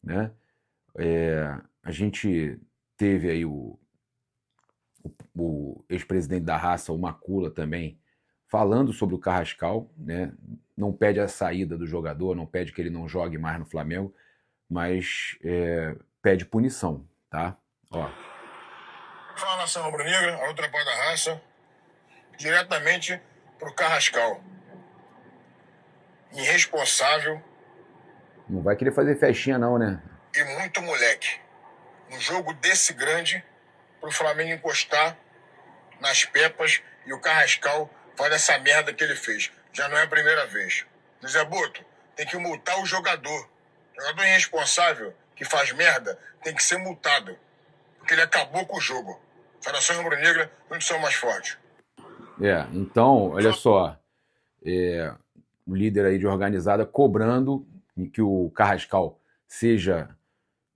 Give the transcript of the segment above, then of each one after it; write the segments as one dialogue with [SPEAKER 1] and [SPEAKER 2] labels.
[SPEAKER 1] né? A gente teve aí o ex-presidente da Raça, o Macula, também, falando sobre o Carrascal, né? Não pede a saída do jogador, não pede que ele não jogue mais no Flamengo, mas pede punição, tá? Ó.
[SPEAKER 2] Fala, nação rubro-negra, a outra parte da raça, diretamente pro Carrascal. Irresponsável.
[SPEAKER 1] Não vai querer fazer festinha não, né?
[SPEAKER 2] E muito moleque. Um jogo desse grande, pro Flamengo encostar nas pepas e o Carrascal faz essa merda que ele fez. Já não é a primeira vez. José Boto, tem que multar o jogador. O jogador irresponsável que faz merda tem que ser multado. Porque ele acabou com o jogo. Federação Rubro-Negra, juntos são mais fortes.
[SPEAKER 1] Então, olha só, o líder aí de organizada cobrando que o Carrascal seja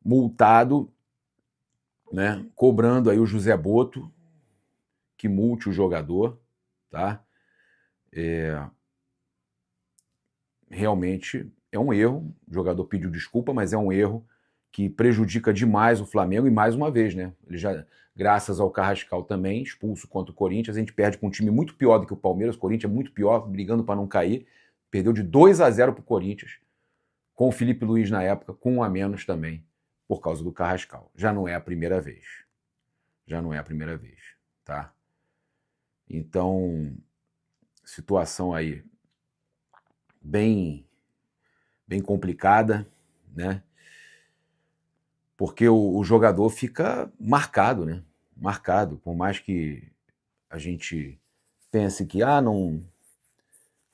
[SPEAKER 1] multado, né? Cobrando aí o José Boto que multe o jogador, tá? Realmente é um erro, o jogador pediu desculpa, mas é um erro que prejudica demais o Flamengo e mais uma vez, né? Ele já, graças ao Carrascal também, expulso contra o Corinthians, a gente perde com um time muito pior do que o Palmeiras, o Corinthians é muito pior, brigando para não cair, perdeu de 2-0 para o Corinthians, com o Felipe Luiz na época, com um a menos também, por causa do Carrascal. Já não é a primeira vez. Já não é a primeira vez, tá? Então, situação aí bem complicada, né? Porque o jogador fica marcado, né? Marcado, por mais que a gente pense que não,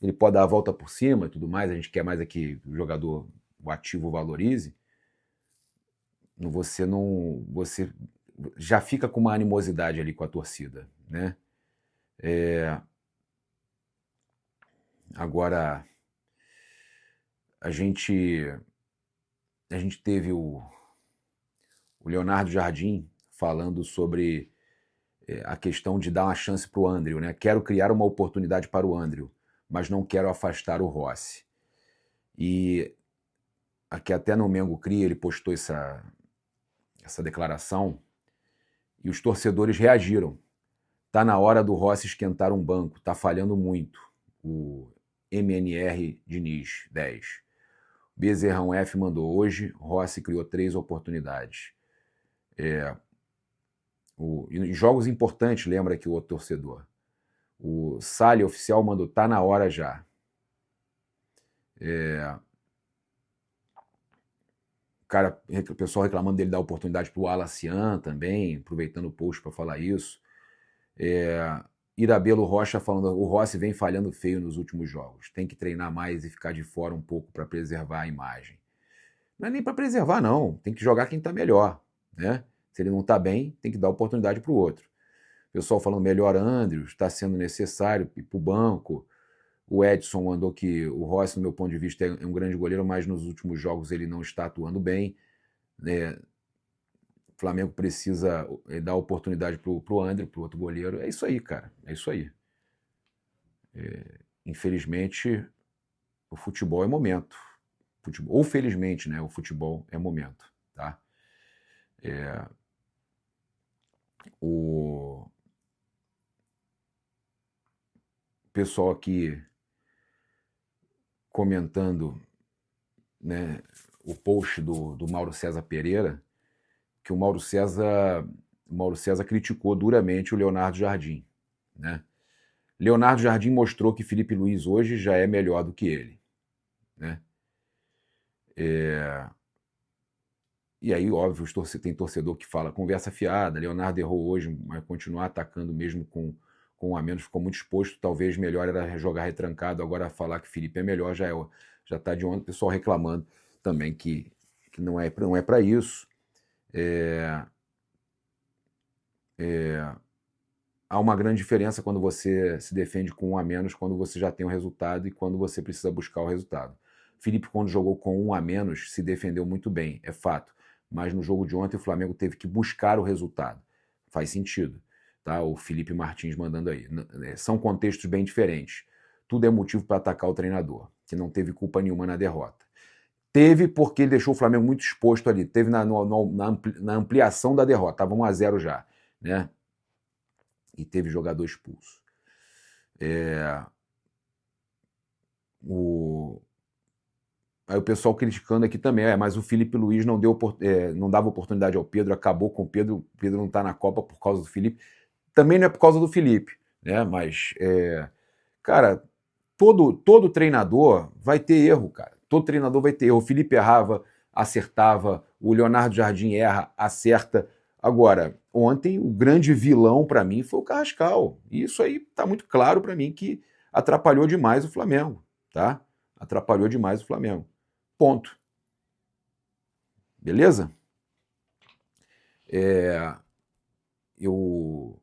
[SPEAKER 1] ele pode dar a volta por cima e tudo mais, a gente quer mais aqui que o jogador, o ativo, valorize. Você já fica com uma animosidade ali com a torcida, né? Agora a gente teve o Leonardo Jardim falando sobre a questão de dar uma chance para o André, né? Quero criar uma oportunidade para o André, mas não quero afastar o Rossi. E aqui até no Mengo Cria ele postou essa declaração e os torcedores reagiram. Tá na hora do Rossi esquentar um banco, tá falhando muito. O MNR Diniz, 10. Bezerrão F mandou, hoje Rossi criou 3 oportunidades. Em jogos importantes, lembra aqui o outro torcedor. O Sali Oficial mandou, tá na hora já. O pessoal reclamando dele dar oportunidade para o Alacian também, aproveitando o post para falar isso. Irabelo Rocha falando, o Rossi vem falhando feio nos últimos jogos. Tem que treinar mais e ficar de fora um pouco para preservar a imagem. Não é nem para preservar, não. Tem que jogar quem está melhor, né? Se ele não está bem, tem que dar oportunidade para o outro. O pessoal falando melhor Andrews, está sendo necessário ir para o banco. O Edson mandou que o Rossi, no meu ponto de vista, é um grande goleiro, mas nos últimos jogos ele não está atuando bem. O Flamengo precisa dar oportunidade para o André, para o outro goleiro. É isso aí, cara. É isso aí. Infelizmente, o futebol é momento. Ou felizmente, né? O futebol é momento, tá? O pessoal aqui comentando, né, o post do Mauro César Pereira, que o Mauro César criticou duramente o Leonardo Jardim, né? Leonardo Jardim mostrou que Felipe Luiz hoje já é melhor do que ele, né? E aí, óbvio, tem torcedor que fala conversa fiada, Leonardo errou hoje, mas continuar atacando mesmo com um a menos, ficou muito exposto, talvez melhor era jogar retrancado, agora falar que Felipe é melhor já está de ontem, o pessoal reclamando também que não é para isso. Há uma grande diferença quando você se defende com um a menos, quando você já tem o resultado e quando você precisa buscar o resultado. Felipe, quando jogou com um a menos, se defendeu muito bem, é fato. Mas no jogo de ontem o Flamengo teve que buscar o resultado. Faz sentido. Tá? O Felipe Martins mandando aí. São contextos bem diferentes. Tudo é motivo para atacar o treinador, que não teve culpa nenhuma na derrota. Teve porque ele deixou o Flamengo muito exposto ali. Teve na ampliação da derrota. Estava 1-0 já, né? E teve jogador expulso. Aí o pessoal criticando aqui também, mas o Felipe Luiz não dava oportunidade ao Pedro, acabou com o Pedro não está na Copa por causa do Felipe. Também não é por causa do Felipe, né? Mas, cara, todo treinador vai ter erro, cara. Todo treinador vai ter erro. O Felipe errava, acertava, o Leonardo Jardim erra, acerta. Agora, ontem o grande vilão para mim foi o Carrascal. E isso aí tá muito claro para mim que atrapalhou demais o Flamengo, tá? Atrapalhou demais o Flamengo. Ponto. Beleza? Eu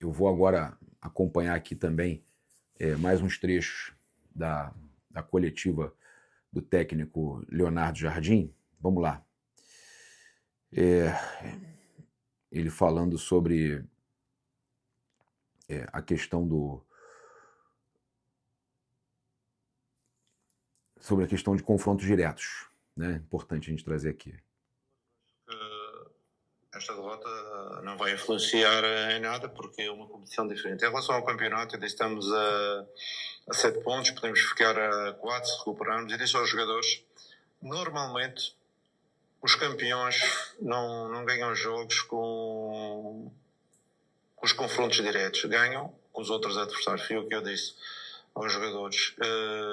[SPEAKER 1] vou agora acompanhar aqui também mais uns trechos da coletiva do técnico Leonardo Jardim. Vamos lá. Ele falando sobre a questão sobre a questão de confrontos diretos, né? Importante a gente trazer aqui.
[SPEAKER 3] Esta derrota não vai influenciar em nada porque é uma competição diferente. Em relação ao campeonato, eu disse, estamos a 7 pontos, podemos ficar a 4 se recuperarmos. E disse aos jogadores, normalmente os campeões não ganham jogos com os confrontos diretos, ganham com os outros adversários. Foi o que eu disse aos jogadores.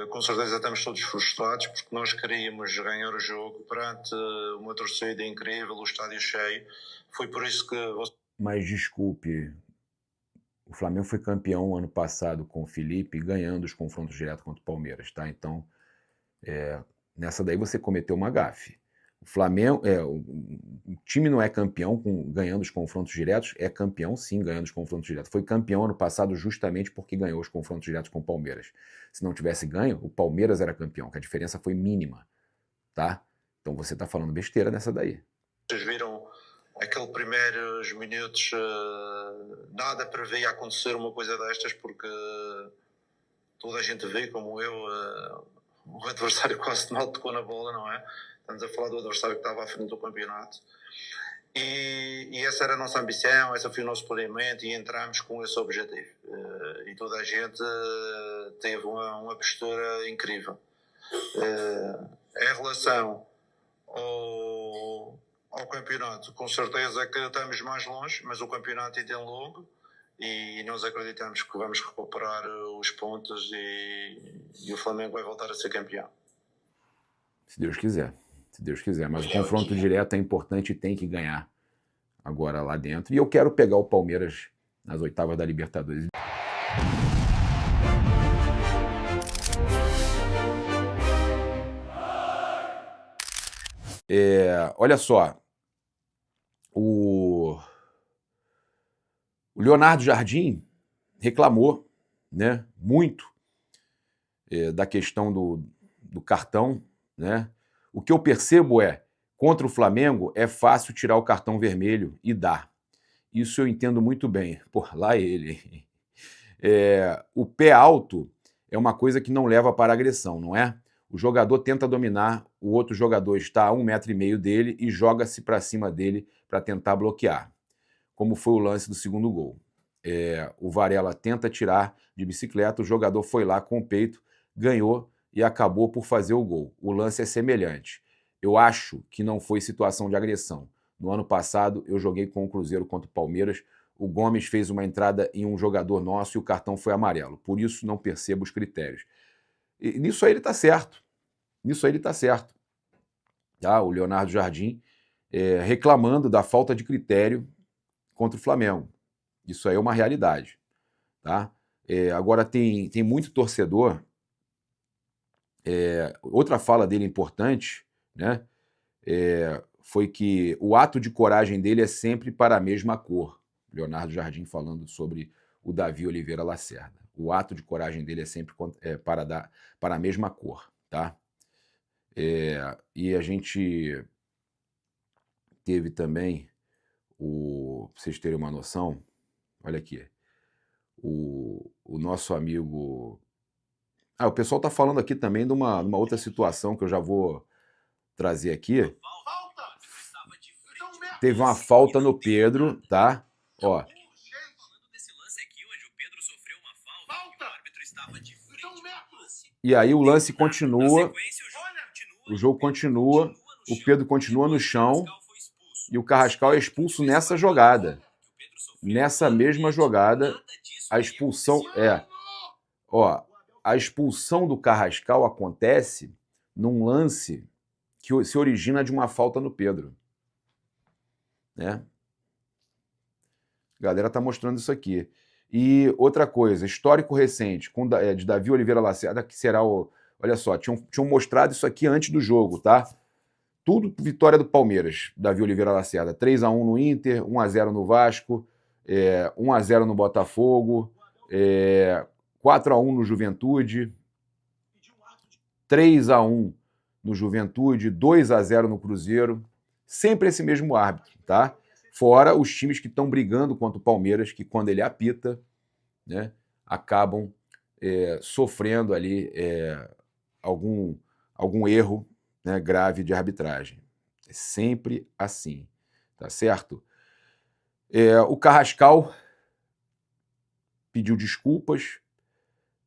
[SPEAKER 3] Com certeza estamos todos frustrados porque nós queríamos ganhar o jogo perante uma torcida incrível, o estádio cheio. Foi por isso que...
[SPEAKER 1] Mas desculpe, o Flamengo foi campeão ano passado com o Felipe, ganhando os confrontos diretos contra o Palmeiras, tá? Então, nessa daí você cometeu uma gafe. O Flamengo, o time não é campeão ganhando os confrontos diretos, é campeão sim ganhando os confrontos diretos. Foi campeão ano passado justamente porque ganhou os confrontos diretos com o Palmeiras. Se não tivesse ganho, o Palmeiras era campeão, que a diferença foi mínima, tá? Então você tá falando besteira nessa daí.
[SPEAKER 3] Vocês viram aqueles primeiros minutos, nada previa acontecer uma coisa destas porque toda a gente vê, como eu, o adversário quase mal tocou na bola, não é? Estamos a falar do adversário que estava à frente do campeonato. E essa era a nossa ambição, esse foi o nosso planeamento e entramos com esse objetivo. E toda a gente teve uma postura incrível. Em relação ao campeonato, com certeza que estamos mais longe, mas o campeonato ainda é longo e nós acreditamos que vamos recuperar os pontos e o Flamengo vai voltar a ser campeão.
[SPEAKER 1] Se Deus quiser. Se Deus quiser, mas o confronto direto é importante e tem que ganhar agora lá dentro. E eu quero pegar o Palmeiras nas oitavas da Libertadores. Olha só, o Leonardo Jardim reclamou, né, muito da questão do cartão, né? O que eu percebo contra o Flamengo é fácil tirar o cartão vermelho e dar. Isso eu entendo muito bem. Pô, lá ele. O pé alto é uma coisa que não leva para agressão, não é? O jogador tenta dominar, o outro jogador está a 1,5 m dele e joga-se para cima dele para tentar bloquear, como foi o lance do segundo gol. O Varela tenta tirar de bicicleta, o jogador foi lá com o peito, ganhou e acabou por fazer o gol. O lance é semelhante. Eu acho que não foi situação de agressão. No ano passado, eu joguei com o Cruzeiro contra o Palmeiras, o Gomes fez uma entrada em um jogador nosso e o cartão foi amarelo. Por isso, não percebo os critérios. E nisso aí ele está certo. Nisso aí ele está certo. Tá? O Leonardo Jardim reclamando da falta de critério contra o Flamengo. Isso aí é uma realidade. Tá? Agora, tem muito torcedor. Outra fala dele importante, né, foi que o ato de coragem dele é sempre para a mesma cor. Leonardo Jardim falando sobre o Davi Oliveira Lacerda. O ato de coragem dele é sempre para a mesma cor. Tá? E a gente teve também, pra vocês terem uma noção, olha aqui, o nosso amigo O pessoal está falando aqui também de uma outra situação que eu já vou trazer aqui. Teve uma falta no Pedro, tá? Ó. E aí o lance continua, o jogo continua, o Pedro continua no chão e o Carrascal é expulso nessa jogada. Nessa mesma jogada, a expulsão a expulsão do Carrascal acontece num lance que se origina de uma falta no Pedro, né? A galera tá mostrando isso aqui. E outra coisa, histórico recente, de Davi Oliveira Lacerda, que será o... Olha só, tinham mostrado isso aqui antes do jogo, tá? Tudo vitória do Palmeiras, Davi Oliveira Lacerda. 3-1 no Inter, 1-0 no Vasco, 1-0 no Botafogo, 4-1 no Juventude, 3-1 no Juventude, 2-0 no Cruzeiro. Sempre esse mesmo árbitro, tá? Fora os times que estão brigando contra o Palmeiras, que quando ele apita, né, acabam sofrendo ali algum erro, né, grave de arbitragem. É sempre assim, tá certo? O Carrascal pediu desculpas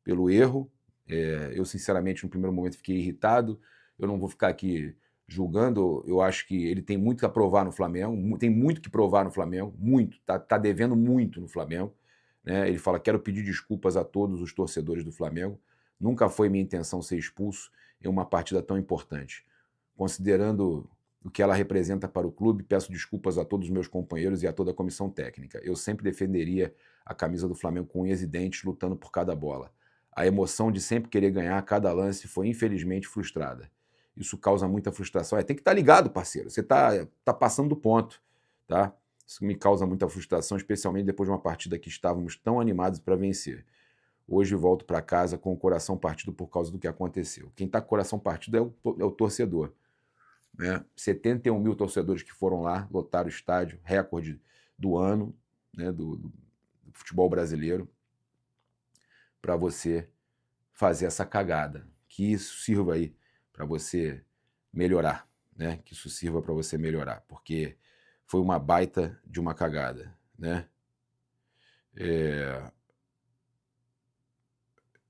[SPEAKER 1] pelo erro. Eu, sinceramente, no primeiro momento fiquei irritado. Eu não vou ficar aqui julgando. Eu acho que ele tem muito a provar no Flamengo, tem muito que provar no Flamengo, muito, tá devendo muito no Flamengo, né? Ele fala, quero pedir desculpas a todos os torcedores do Flamengo. Nunca foi minha intenção ser expulso em uma partida tão importante. Considerando o que ela representa para o clube, peço desculpas a todos os meus companheiros e a toda a comissão técnica. Eu sempre defenderia a camisa do Flamengo com unhas e dentes, lutando por cada bola. A emoção de sempre querer ganhar a cada lance foi infelizmente frustrada. Isso causa muita frustração. Tem que estar ligado, parceiro. Você tá passando do ponto, tá? Isso me causa muita frustração, especialmente depois de uma partida que estávamos tão animados para vencer. Hoje volto para casa com o coração partido por causa do que aconteceu. Quem está com o coração partido é o torcedor, né? 71 mil torcedores que foram lá, lotaram o estádio, recorde do ano, né, do futebol brasileiro, para você fazer essa cagada. Que isso sirva aí para você melhorar, né? Que isso sirva para você melhorar, porque foi uma baita de uma cagada, né?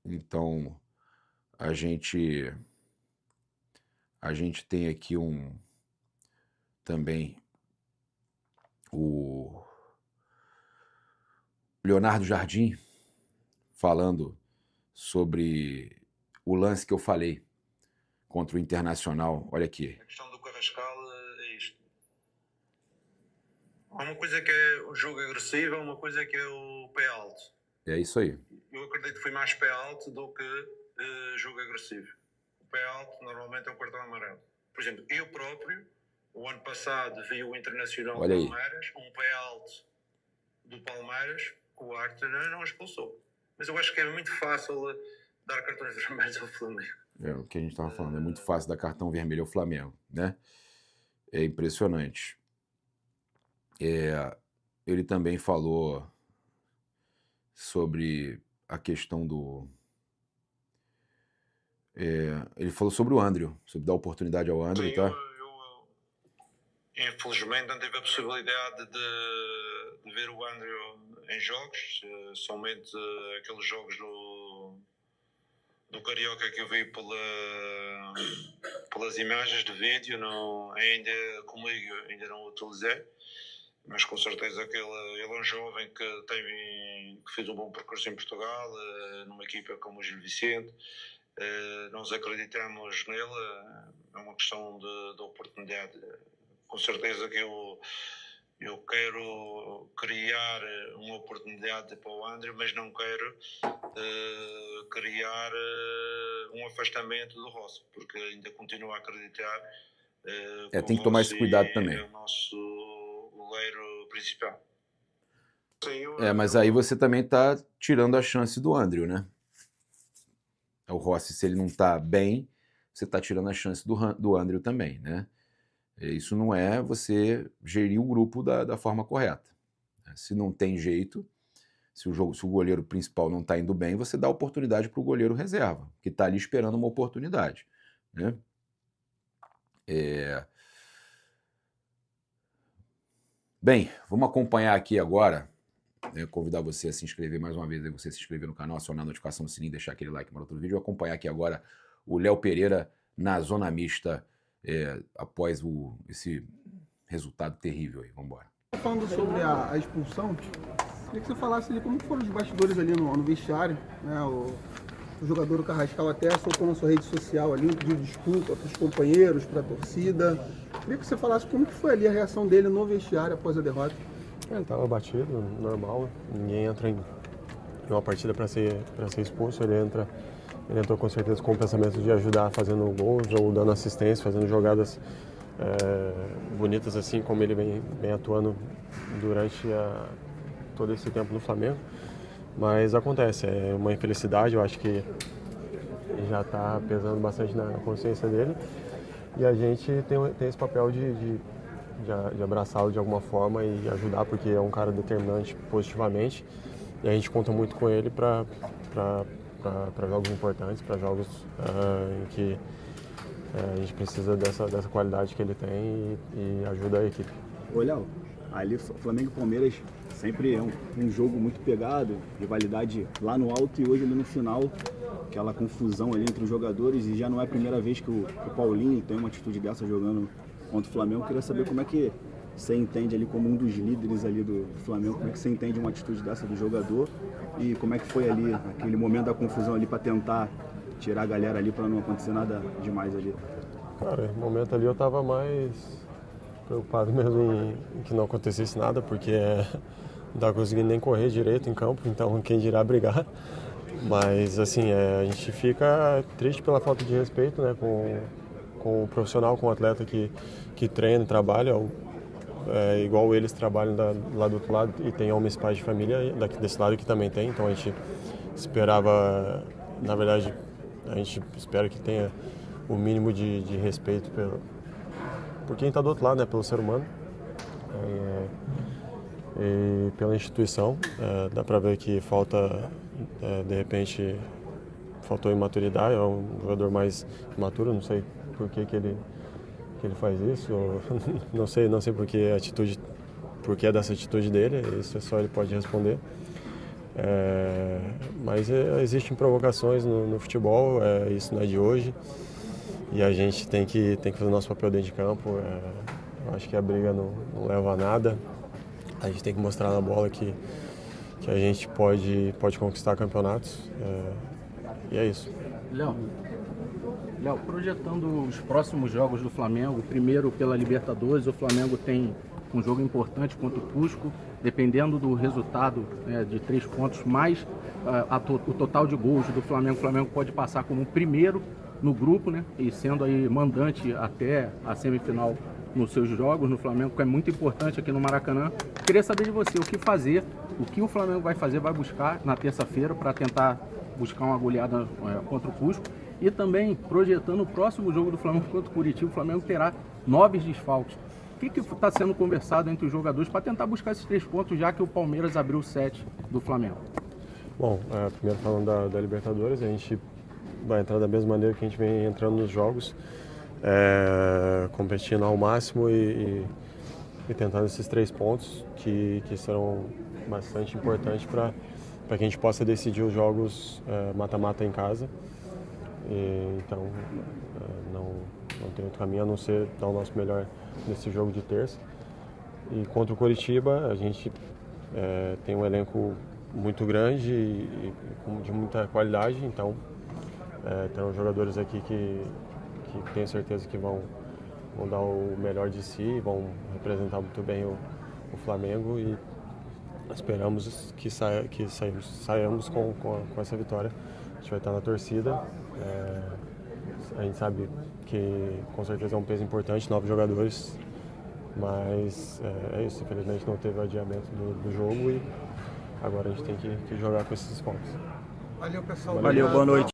[SPEAKER 1] Então, a gente tem aqui também o Leonardo Jardim falando sobre o lance que eu falei contra o Internacional. Olha aqui.
[SPEAKER 3] A questão do Carrascal é isto. Há uma coisa que é o jogo agressivo, há uma coisa que é o pé alto.
[SPEAKER 1] É isso aí.
[SPEAKER 3] Eu acredito que foi mais pé alto do que jogo agressivo. O pé alto normalmente é o cartão amarelo. Por exemplo, eu próprio, o ano passado, vi o Internacional Palmeiras, um pé alto do Palmeiras, que o árbitro não expulsou. Mas eu acho que é muito fácil dar cartões vermelhos ao Flamengo.
[SPEAKER 1] É o que a gente estava falando, é muito fácil dar cartão vermelho ao Flamengo, né? É impressionante. Ele também falou sobre a questão do... ele falou sobre o André, sobre dar oportunidade ao André,
[SPEAKER 3] sim,
[SPEAKER 1] tá?
[SPEAKER 3] Eu infelizmente não tive a possibilidade de ver o André em jogos, somente aqueles jogos do Carioca que eu vi pelas imagens de vídeo, comigo ainda não o utilizei, mas com certeza que ele é um jovem que fez um bom percurso em Portugal, numa equipa como o Gil Vicente. Nós acreditamos nele, é uma questão de oportunidade. Com certeza que eu quero criar uma oportunidade para o André, mas não quero criar um afastamento do Rossi, porque ainda continuo a acreditar que
[SPEAKER 1] tem que tomar esse cuidado também.
[SPEAKER 3] É o nosso goleiro principal.
[SPEAKER 1] Mas aí você também está tirando a chance do André, né? O Rossi, se ele não está bem, você está tirando a chance do André também, né? Isso não é você gerir o grupo da forma correta. Se não tem jeito, Se o goleiro principal não está indo bem, você dá oportunidade para o goleiro reserva, que está ali esperando uma oportunidade, né? Bem, vamos acompanhar aqui agora, né, convidar você a se inscrever mais uma vez, você se inscrever no canal, acionar a notificação do sininho, deixar aquele like maroto do vídeo, acompanhar aqui agora o Léo Pereira na zona mista após esse resultado terrível aí. Vamos embora.
[SPEAKER 4] Falando sobre a expulsão, queria que você falasse ali como foram os bastidores ali no vestiário, né? O jogador do Carrascal até soltou na sua rede social ali um pedido de desculpa para os companheiros, para a torcida. Queria que você falasse como que foi ali a reação dele no vestiário após a derrota.
[SPEAKER 5] Ele estava batido, normal. Ninguém entra em uma partida para ser expulso. Ele entrou com certeza com o pensamento de ajudar fazendo gols ou dando assistência, fazendo jogadas bonitas assim como ele vem atuando durante todo esse tempo no Flamengo. Mas acontece, é uma infelicidade, eu acho que já está pesando bastante na consciência dele. E a gente tem esse papel de abraçá-lo de alguma forma e ajudar, porque é um cara determinante positivamente. E a gente conta muito com ele para jogos importantes, para jogos em que a gente precisa dessa qualidade que ele tem e ajuda a equipe.
[SPEAKER 6] Ô, Léo, ali Flamengo e Palmeiras sempre é um jogo muito pegado, rivalidade lá no alto e hoje ali no final, aquela confusão ali entre os jogadores, e já não é a primeira vez que o Paulinho tem uma atitude dessa jogando contra o Flamengo. Eu queria saber como é que você entende ali como um dos líderes ali do Flamengo, como é que você entende uma atitude dessa do jogador e como é que foi ali aquele momento da confusão ali para tentar tirar a galera ali para não acontecer nada demais ali.
[SPEAKER 5] Cara, no momento ali eu tava mais preocupado mesmo em que não acontecesse nada, porque não tava conseguindo nem correr direito em campo, então quem dirá brigar. Mas assim, a gente fica triste pela falta de respeito, né, com o profissional, com o atleta que treina, trabalha, igual eles trabalham lá do outro lado, e tem homens pais de família desse lado que também tem, então a gente esperava, na verdade, a gente espera que tenha o mínimo de respeito por quem está do outro lado, né, pelo ser humano e pela instituição. Dá para ver que falta, de repente, faltou imaturidade, é um jogador mais imaturo, não sei por que ele faz isso, não sei por que dessa atitude dele, isso só ele pode responder. Mas existem provocações no futebol, isso não é de hoje, e a gente tem que fazer o nosso papel dentro de campo. Eu acho que a briga não leva a nada, a gente tem que mostrar na bola que a gente pode conquistar campeonatos, e é isso.
[SPEAKER 7] Léo, projetando os próximos jogos do Flamengo, primeiro pela Libertadores, o Flamengo tem um jogo importante contra o Cusco, dependendo do resultado, de 3 pontos, mais o total de gols do Flamengo. O Flamengo pode passar como primeiro no grupo, né, e sendo aí mandante até a semifinal nos seus jogos no Flamengo, que é muito importante aqui no Maracanã. Queria saber de você o que o Flamengo vai fazer, vai buscar na terça-feira para tentar buscar uma goleada contra o Cusco, e também projetando o próximo jogo do Flamengo contra o Curitiba. O Flamengo terá 9 desfalques. O que está sendo conversado entre os jogadores para tentar buscar esses 3 pontos, já que o Palmeiras abriu 7 do Flamengo?
[SPEAKER 5] Bom, primeiro falando da Libertadores, a gente vai entrar da mesma maneira que a gente vem entrando nos jogos, competindo ao máximo e tentando esses 3 pontos que serão bastante importantes para que a gente possa decidir os jogos mata-mata em casa. Então não tem outro caminho a não ser dar o nosso melhor nesse jogo de terça. E contra o Coritiba a gente tem um elenco muito grande e de muita qualidade, então tem jogadores aqui que tenho certeza que vão dar o melhor de si, vão representar muito bem o Flamengo, e esperamos que saiamos com essa vitória. A gente vai estar na torcida, a gente sabe que com certeza é um peso importante, 9 jogadores, mas é isso, infelizmente não teve o adiamento do jogo e agora a gente tem que jogar com esses pontos.
[SPEAKER 4] Valeu, pessoal.
[SPEAKER 6] Valeu, boa noite.